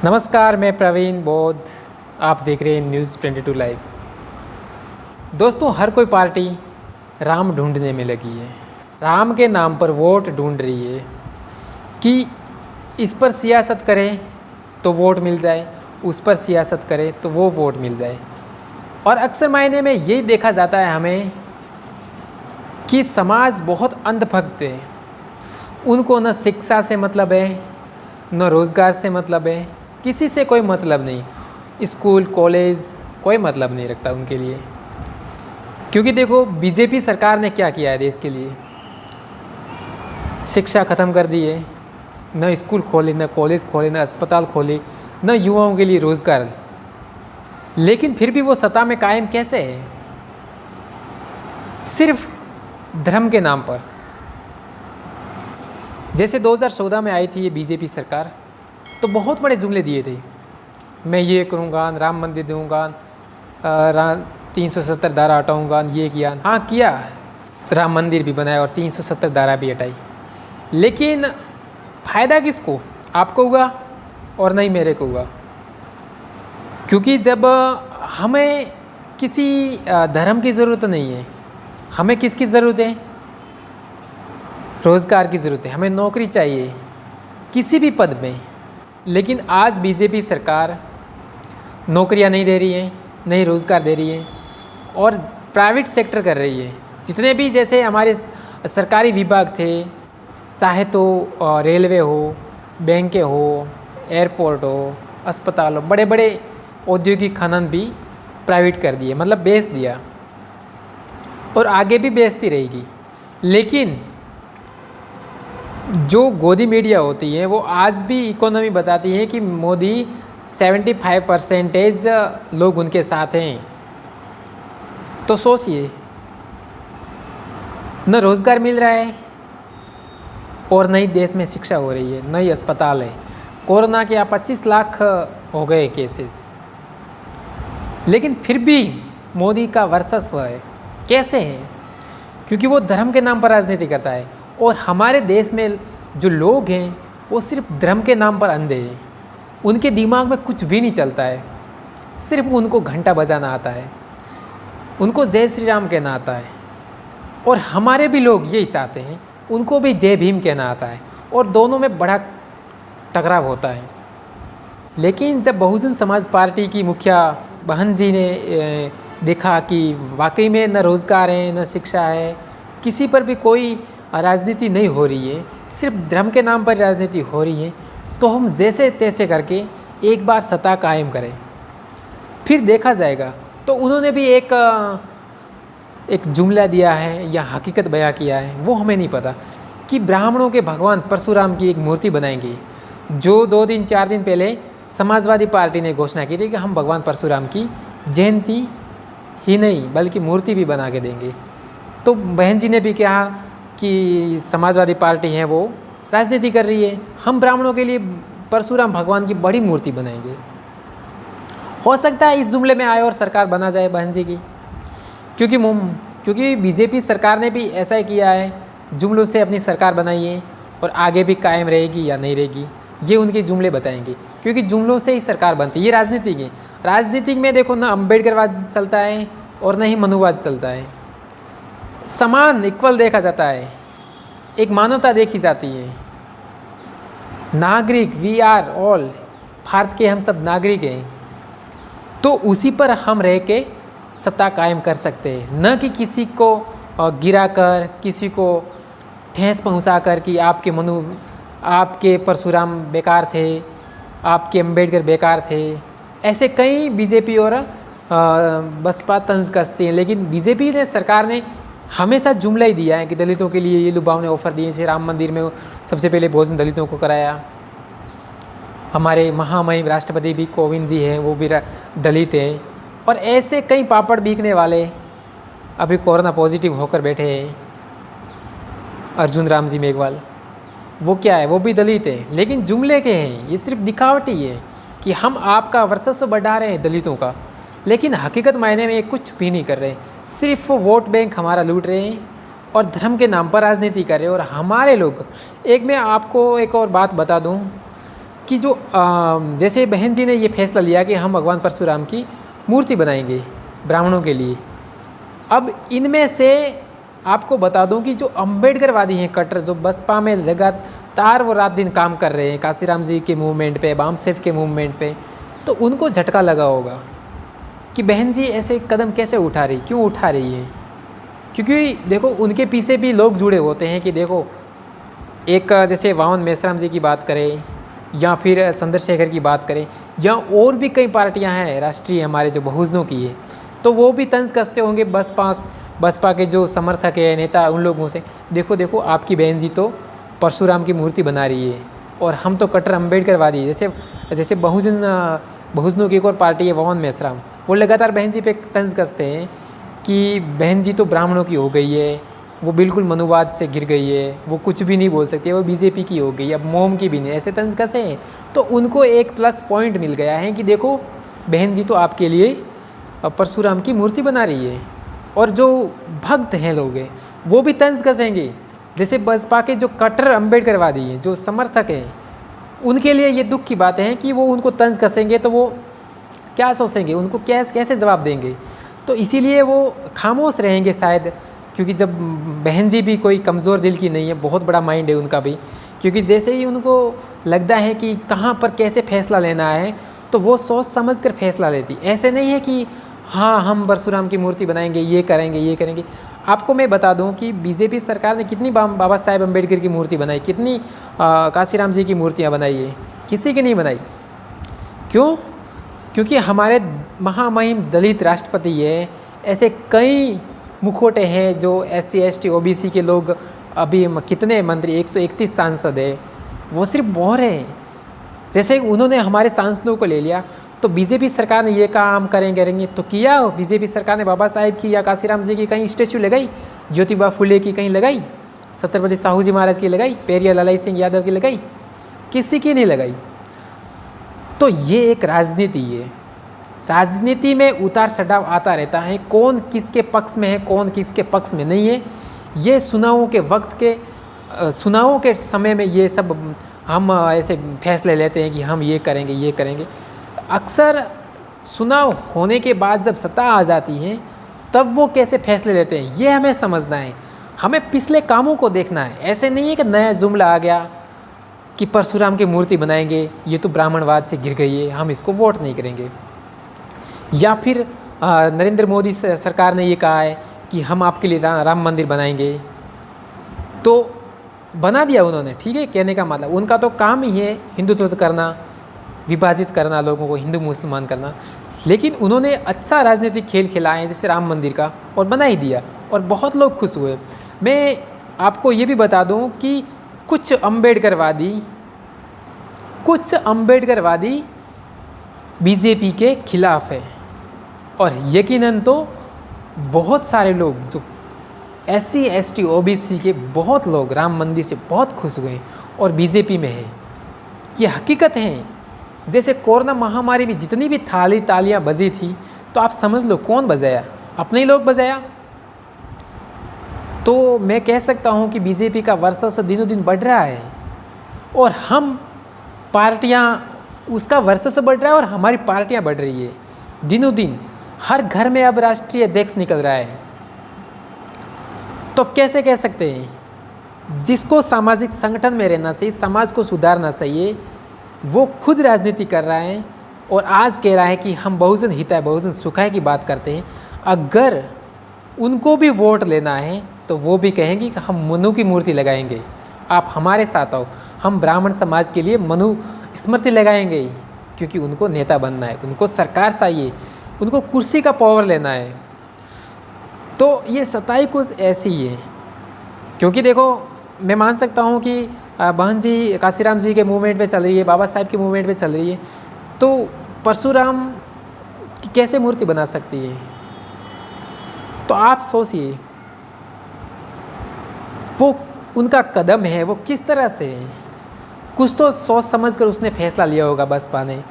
नमस्कार, मैं प्रवीण बौद्ध। आप देख रहे हैं न्यूज़ 22 लाइव। दोस्तों, हर कोई पार्टी राम ढूंढने में लगी है। राम के नाम पर वोट ढूंढ रही है कि इस पर सियासत करें तो वोट मिल जाए, उस पर सियासत करें तो वो वोट मिल जाए। और अक्सर मायने में यही देखा जाता है हमें कि समाज बहुत अंधभक्त है। उनको न शिक्षा से मतलब है, न रोज़गार से मतलब है, किसी से कोई मतलब नहीं। स्कूल कॉलेज कोई मतलब नहीं रखता उनके लिए। क्योंकि देखो, बीजेपी सरकार ने क्या किया है देश के लिए। शिक्षा ख़त्म कर दी है, न स्कूल खोले, न कॉलेज खोले, न अस्पताल खोले, न युवाओं के लिए रोज़गार। लेकिन फिर भी वो सत्ता में कायम कैसे है? सिर्फ धर्म के नाम पर। जैसे 2014 में आई थी ये बीजेपी सरकार, तो बहुत बड़े जुमले दिए थे। मैं ये करूँगा, राम मंदिर दूँगा, 370 धारा हटाऊँगा, ये किया। हाँ किया, राम मंदिर भी बनाया और 370 धारा भी हटाई। लेकिन फ़ायदा किसको? आपको हुआ और नहीं मेरे को हुआ। क्योंकि जब हमें किसी धर्म की ज़रूरत नहीं है, हमें किसकी ज़रूरत है? रोज़गार की ज़रूरत है। हमें नौकरी चाहिए किसी भी पद में। लेकिन आज बीजेपी सरकार नौकरियां नहीं दे रही है, नहीं रोज़गार दे रही है और प्राइवेट सेक्टर कर रही है। जितने भी जैसे हमारे सरकारी विभाग थे, चाहे तो रेलवे हो, बैंकें हो, एयरपोर्ट हो, अस्पताल हो, बड़े बड़े औद्योगिक खनन भी प्राइवेट कर दिए, मतलब बेच दिया और आगे भी बेचती रहेगी। लेकिन जो गोदी मीडिया होती है वो आज भी इकोनॉमी बताती है कि मोदी 75% लोग उनके साथ हैं। तो सोचिए, न रोज़गार मिल रहा है और नई देश में शिक्षा हो रही है, नई अस्पताल है। कोरोना के 25 लाख हो गए केसेस, लेकिन फिर भी मोदी का वर्चस्व है। कैसे है? क्योंकि वो धर्म के नाम पर राजनीति करता है। और हमारे देश में जो लोग हैं वो सिर्फ धर्म के नाम पर अंधे हैं। उनके दिमाग में कुछ भी नहीं चलता है, सिर्फ उनको घंटा बजाना आता है, उनको जय श्री राम कहना आता है। और हमारे भी लोग यही चाहते हैं, उनको भी जय भीम कहना आता है और दोनों में बड़ा टकराव होता है। लेकिन जब बहुजन समाज पार्टी की मुखिया बहन जी ने देखा कि वाकई में न रोज़गार है, न शिक्षा है, किसी पर भी कोई राजनीति नहीं हो रही है, सिर्फ धर्म के नाम पर राजनीति हो रही है, तो हम जैसे तैसे करके एक बार सत्ता कायम करें, फिर देखा जाएगा। तो उन्होंने भी एक जुमला दिया है या हकीकत बयां किया है, वो हमें नहीं पता, कि ब्राह्मणों के भगवान परशुराम की एक मूर्ति बनाएंगे। जो 2-4 दिन पहले समाजवादी पार्टी ने घोषणा की थी कि हम भगवान परशुराम की जयंती ही नहीं बल्कि मूर्ति भी बना के देंगे। तो बहन जी ने भी कहा कि समाजवादी पार्टी है वो राजनीति कर रही है, हम ब्राह्मणों के लिए परशुराम भगवान की बड़ी मूर्ति बनाएंगे। हो सकता है इस जुमले में आए और सरकार बना जाए बहन जी की। क्योंकि बीजेपी सरकार ने भी ऐसा ही किया है, जुमलों से अपनी सरकार बनाई है और आगे भी कायम रहेगी या नहीं रहेगी ये उनके जुमले बताएंगे। क्योंकि जुमलों से ही सरकार बनती है, ये राजनीति है। राजनीति में देखो, ना अम्बेडकरवाद चलता है और न ही मनुवाद चलता है। समान इक्वल देखा जाता है, एक मानवता देखी जाती है। नागरिक, वी आर ऑल, भारत के हम सब नागरिक हैं। तो उसी पर हम रह के सत्ता कायम कर सकते हैं, न कि किसी को गिराकर, किसी को ठेस पहुंचाकर कि आपके परशुराम बेकार थे, आपके अम्बेडकर बेकार थे। ऐसे कई बीजेपी और बसपा तंज कसते हैं। लेकिन बीजेपी ने, सरकार ने हमेशा जुमला ही दिया है कि दलितों के लिए ये लुभावने ऑफर दिए। जैसे राम मंदिर में सबसे पहले भोजन दलितों को कराया। हमारे महामहिम राष्ट्रपति भी कोविंद जी हैं, वो भी दलित हैं। और ऐसे कई पापड़ बीकने वाले अभी कोरोना पॉजिटिव होकर बैठे हैं। अर्जुन राम जी मेघवाल, वो क्या है? वो भी दलित है। लेकिन जुमले के हैं, ये सिर्फ दिखावटी है कि हम आपका वर्चस्व बढ़ा रहे हैं दलितों का, लेकिन हकीकत मायने में ये कुछ भी नहीं कर रहे। सिर्फ वोट बैंक हमारा लूट रहे हैं और धर्म के नाम पर राजनीति कर रहे हैं। और हमारे लोग, मैं आपको एक और बात बता दूं कि जो जैसे बहन जी ने ये फैसला लिया कि हम भगवान परशुराम की मूर्ति बनाएंगे ब्राह्मणों के लिए। अब इनमें से आपको बता दूं कि जो अम्बेडकरवादी हैं कट्टर, जो बसपा में लगातार वो रात दिन काम कर रहे हैं काशीराम जी के मूवमेंट पे, बामसेफ के मूवमेंट पे, तो उनको झटका लगा होगा कि बहन जी ऐसे कदम कैसे उठा रही, क्यों उठा रही है। क्योंकि देखो उनके पीछे भी लोग जुड़े होते हैं कि देखो एक जैसे वावन मेश्राम जी की बात करें या फिर चंद्रशेखर की बात करें या और भी कई पार्टियां हैं राष्ट्रीय हमारे जो बहुजनों की है, तो वो भी तंज कसते होंगे बसपा के जो समर्थक है नेता उन लोगों से, देखो देखो आपकी बहन जी तो परशुराम की मूर्ति बना रही है और हम तो कट्टर अम्बेडकरवादी। जैसे बहुजनों की एक और पार्टी है वावन मेश्राम, वो लगातार बहन जी पे तंज कसते हैं कि बहन जी तो ब्राह्मणों की हो गई है, वो बिल्कुल मनुवाद से गिर गई है, वो कुछ भी नहीं बोल सकती है, वो बीजेपी की हो गई, अब मोम की भी नहीं, ऐसे तंज कसे हैं। तो उनको एक प्लस पॉइंट मिल गया है कि देखो बहन जी तो आपके लिए परशुराम की मूर्ति बना रही है। और जो भक्त हैं लोग हैं वो भी तंज कसेंगे, जैसे बसपा के जो कट्टर अम्बेडकरवादी हैं जो समर्थक हैं, उनके लिए ये दुख की बात है कि वो उनको तंज कसेंगे तो वो क्या सोचेंगे, उनको कैसे जवाब देंगे। तो इसीलिए वो खामोश रहेंगे शायद, क्योंकि जब बहन जी भी कोई कमज़ोर दिल की नहीं है, बहुत बड़ा माइंड है उनका भी, क्योंकि जैसे ही उनको लगता है कि कहाँ पर कैसे फैसला लेना है तो वो सोच समझ कर फैसला लेती। ऐसे नहीं है कि हाँ हम परशुराम की मूर्ति बनाएंगे, ये करेंगे। आपको मैं बता दूं कि बीजेपी सरकार ने कितनी बाबा साहेब अम्बेडकर की मूर्ति बनाई, कितनी काशीराम जी की मूर्तियाँ बनाई है, किसी की नहीं बनाई। क्यों? क्योंकि हमारे महामहिम दलित राष्ट्रपति है, ऐसे कई मुखोटे हैं जो SC ST OBC के लोग, अभी कितने मंत्री 131 सांसद है, वो सिर्फ बोर हैं। जैसे उन्होंने हमारे सांसदों को ले लिया तो बीजेपी सरकार ने ये काम करेंगे तो किया। बीजेपी सरकार ने बाबा साहेब की या काशीराम जी की कहीं स्टेचू लगाई, ज्योतिबा फुले की कहीं लगाई, छत्रपति साहू जी महाराज की लगाई, पेरिया ललाई सिंह यादव की लगाई, किसी की नहीं लगाई। तो ये एक राजनीति है, राजनीति में उतार चढ़ाव आता रहता है, कौन किसके पक्ष में है कौन किसके पक्ष में नहीं है। ये चुनावों के समय में ये सब हम ऐसे फैसले लेते हैं कि हम ये करेंगे। अक्सर चुनाव होने के बाद जब सत्ता आ जाती है तब वो कैसे फैसले लेते हैं ये हमें समझना है, हमें पिछले कामों को देखना है। ऐसे नहीं है कि नया जुमला आ गया कि परशुराम की मूर्ति बनाएंगे, ये तो ब्राह्मणवाद से गिर गई है, हम इसको वोट नहीं करेंगे। या फिर नरेंद्र मोदी सरकार ने ये कहा है कि हम आपके लिए राम मंदिर बनाएंगे, तो बना दिया उन्होंने, ठीक है। कहने का मतलब उनका तो काम ही है हिंदुत्व करना, विभाजित करना, लोगों को हिंदू मुसलमान करना। लेकिन उन्होंने अच्छा राजनीतिक खेल खेला है जैसे राम मंदिर का, और बना ही दिया और बहुत लोग खुश हुए। मैं आपको ये भी बता दूं कि कुछ अम्बेडकरवादी बीजेपी के खिलाफ है, और यकीनन तो बहुत सारे लोग जो SC ST OBC के बहुत लोग राम मंदिर से बहुत खुश हुए और बीजेपी में है। ये हकीकत है। जैसे कोरोना महामारी में जितनी भी तालियां बजी थी, तो आप समझ लो कौन बजाया, अपने ही लोग बजाया। तो मैं कह सकता हूं कि बीजेपी का वर्चस्व से दिनों दिन बढ़ रहा है, और हम पार्टियां, उसका वर्चस्व बढ़ रहा है और हमारी पार्टियां बढ़ रही है दिनों दिन। हर घर में अब राष्ट्रीय अध्यक्ष निकल रहा है। तो अब कैसे कह सकते हैं, जिसको सामाजिक संगठन में रहना चाहिए, समाज को सुधारना चाहिए, वो खुद राजनीति कर रहा है और आज कह रहा है कि हम बहुजन हिताय बहुजन सुखाय की बात करते हैं। अगर उनको भी वोट लेना है तो वो भी कहेंगे कि हम मनु की मूर्ति लगाएंगे, आप हमारे साथ आओ, हम ब्राह्मण समाज के लिए मनु स्मृति लगाएंगे, क्योंकि उनको नेता बनना है, उनको सरकार चाहिए, उनको कुर्सी का पावर लेना है। तो ये सताई कुछ ऐसी है, क्योंकि देखो मैं मान सकता हूँ कि बहन जी काशीराम जी के मूवमेंट पे चल रही है, बाबा साहेब के मूवमेंट पे चल रही है, तो परशुराम की कैसे मूर्ति बना सकती है। तो आप सोचिए वो उनका कदम है, वो किस तरह से है। कुछ तो सोच समझ कर उसने फैसला लिया होगा बसपा ने।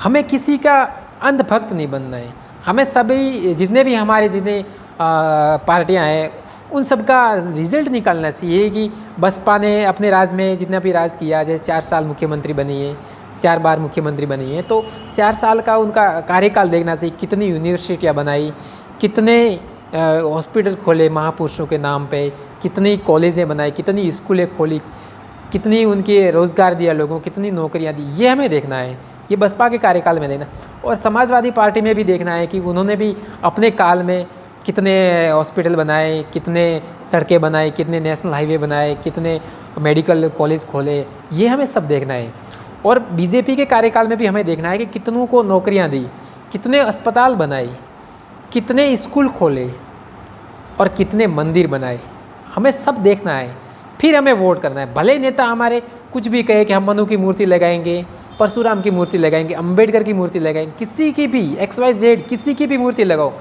हमें किसी का अंधभक्त नहीं बनना है, हमें सभी जितने भी हमारे जितने पार्टियां हैं उन सब का रिजल्ट निकालना चाहिए कि बसपा ने अपने राज में जितना भी राज किया, जैसे 4 साल मुख्यमंत्री बनी है, 4 बार मुख्यमंत्री बनी हैं, तो 4 साल का उनका कार्यकाल देखना चाहिए। कितनी यूनिवर्सिटियाँ बनाई, कितने हॉस्पिटल खोले महापुरुषों के नाम पे, कितनी कॉलेजें बनाई, कितनी स्कूलें खोली, कितनी उनके रोज़गार दिया लोगों को, कितनी नौकरियां दी, ये हमें देखना है। ये बसपा के कार्यकाल में देखना। और समाजवादी पार्टी में भी देखना है कि उन्होंने भी अपने काल में कितने हॉस्पिटल बनाए, कितने सड़कें बनाई, कितने नेशनल हाईवे बनाए, कितने मेडिकल कॉलेज खोले, ये हमें सब देखना है। और बीजेपी के कार्यकाल में भी हमें देखना है कि कितनों को नौकरियां दी, कितने अस्पताल बनाए, कितने स्कूल खोले और कितने मंदिर बनाए, हमें सब देखना है। फिर हमें वोट करना है। भले नेता हमारे कुछ भी कहे कि हम मनु की मूर्ति लगाएंगे, परशुराम की मूर्ति लगाएंगे, अंबेडकर की मूर्ति लगाएंगे, किसी की भी XYZ किसी की भी मूर्ति लगाओ,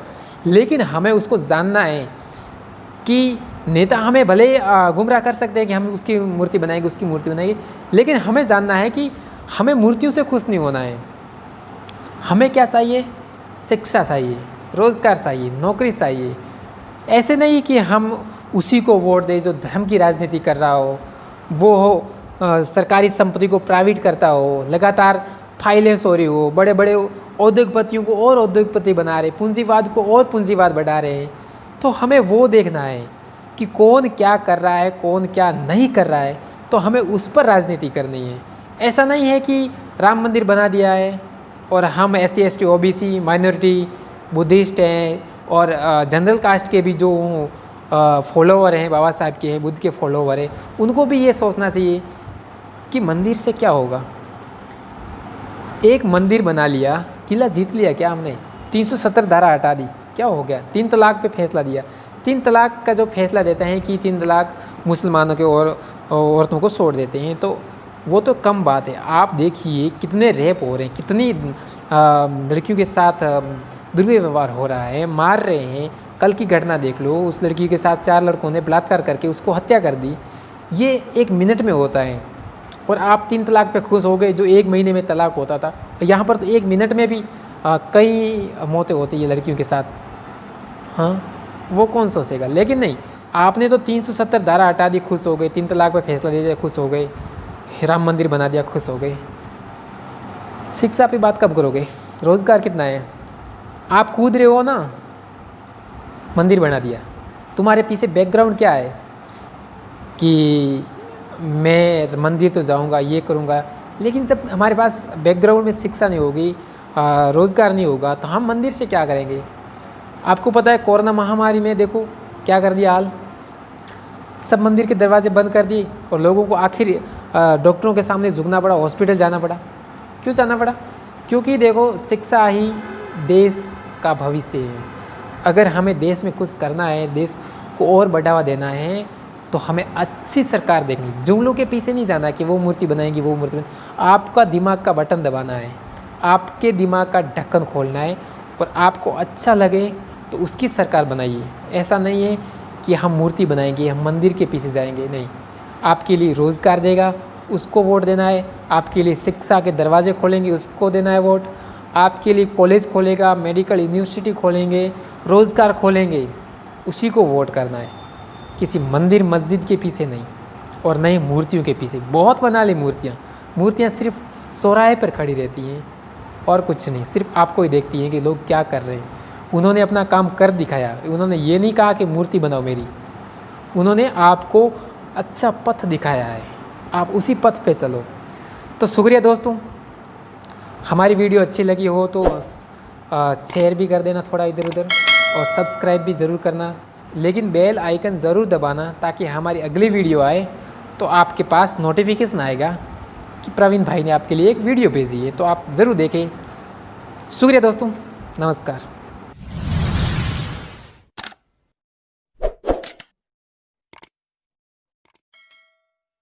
लेकिन हमें उसको जानना है कि नेता हमें भले गुमराह कर सकते हैं कि हम उसकी मूर्ति बनाएंगे, उसकी मूर्ति बनाएंगे, लेकिन हमें जानना है कि हमें मूर्तियों से खुश नहीं होना है। हमें क्या चाहिए? शिक्षा चाहिए, रोज़गार चाहिए, नौकरी चाहिए। ऐसे नहीं कि हम उसी को वोट दें जो धर्म की राजनीति कर रहा हो, वो हो सरकारी संपत्ति को प्राइवेट करता हो, लगातार फाइलेंस हो रही हो, बड़े बड़े उद्योगपतियों को और उद्योगपति बना रहे, पूंजीवाद को और पूंजीवाद बढ़ा रहे हैं। तो हमें वो देखना है कि कौन क्या कर रहा है, कौन क्या नहीं कर रहा है, तो हमें उस पर राजनीति करनी है। ऐसा नहीं है कि राम मंदिर बना दिया है और हम SC ST OBC minority Buddhist हैं और जनरल कास्ट के भी जो फॉलोवर हैं, बाबा साहब के हैं, बुद्ध के फॉलोवर हैं, उनको भी ये सोचना चाहिए कि मंदिर से क्या होगा। एक मंदिर बना लिया, किला जीत लिया क्या हमने? 370 धारा हटा दी, क्या हो गया? 3 तलाक पे फैसला दिया। 3 तलाक का जो फैसला देते हैं कि 3 तलाक मुसलमानों के और औरतों को छोड़ देते हैं, तो वो तो कम बात है। आप देखिए कितने रेप हो रहे हैं, कितनी लड़कियों के साथ दुर्व्यवहार हो रहा है, मार रहे हैं। कल की घटना देख लो, उस लड़की के साथ 4 लड़कों ने बलात्कार करके उसको हत्या कर दी। ये 1 मिनट में होता है और आप 3 तलाक पे खुश हो गए, जो 1 महीने में तलाक होता था। यहाँ पर तो 1 मिनट में भी कई मौतें होती है लड़कियों के साथ। हाँ, वो कौन सोचेगा? लेकिन नहीं, आपने तो 370 धारा हटा दी, खुश हो गए। 3 तलाक पे फैसला दे दिया, खुश हो गए। राम मंदिर बना दिया, खुश हो गए। शिक्षा पे बात कब करोगे? रोज़गार कितना है? आप कूद रहे हो ना, मंदिर बना दिया। तुम्हारे पीछे बैकग्राउंड क्या है कि मैं मंदिर तो जाऊंगा, ये करूंगा, लेकिन जब हमारे पास बैकग्राउंड में शिक्षा नहीं होगी, रोज़गार नहीं होगा, तो हम मंदिर से क्या करेंगे? आपको पता है कोरोना महामारी में देखो क्या कर दिया हाल। सब मंदिर के दरवाजे बंद कर दिए और लोगों को आखिर डॉक्टरों के सामने झुकना पड़ा, हॉस्पिटल जाना पड़ा। क्यों जाना पड़ा? क्योंकि देखो, शिक्षा ही देश का भविष्य है। अगर हमें देश में कुछ करना है, देश को और बढ़ावा देना है, तो हमें अच्छी सरकार देखनी। जुमलों के पीछे नहीं जाना कि वो मूर्ति बनाएंगी, वो मूर्ति आपका दिमाग का बटन दबाना है, आपके दिमाग का ढक्कन खोलना है और आपको अच्छा लगे तो उसकी सरकार बनाइए। ऐसा नहीं है कि हम मूर्ति बनाएंगे, हम मंदिर के पीछे जाएंगे, नहीं। आपके लिए रोज़गार देगा, उसको वोट देना है। आपके लिए शिक्षा के दरवाजे खोलेंगे, उसको देना है वोट। आपके लिए कॉलेज खोलेगा, मेडिकल यूनिवर्सिटी खोलेंगे, रोज़गार खोलेंगे, उसी को वोट करना है। किसी मंदिर मस्जिद के पीछे नहीं, और नई मूर्तियों के पीछे। बहुत बना ली मूर्तियाँ सिर्फ चौराहे पर खड़ी रहती हैं और कुछ नहीं, सिर्फ आपको ही देखती हैं कि लोग क्या कर रहे हैं। उन्होंने अपना काम कर दिखाया। उन्होंने ये नहीं कहा कि मूर्ति बनाओ मेरी, उन्होंने आपको अच्छा पथ दिखाया है, आप उसी पथ पे चलो। तो शुक्रिया दोस्तों, हमारी वीडियो अच्छी लगी हो तो शेयर भी कर देना थोड़ा इधर उधर, और सब्सक्राइब भी ज़रूर करना, लेकिन बेल आइकन ज़रूर दबाना ताकि हमारी अगली वीडियो आए तो आपके पास नोटिफिकेशन आएगा कि प्रवीण भाई ने आपके लिए एक वीडियो भेजी है, तो आप ज़रूर देखें। शुक्रिया दोस्तों, नमस्कार।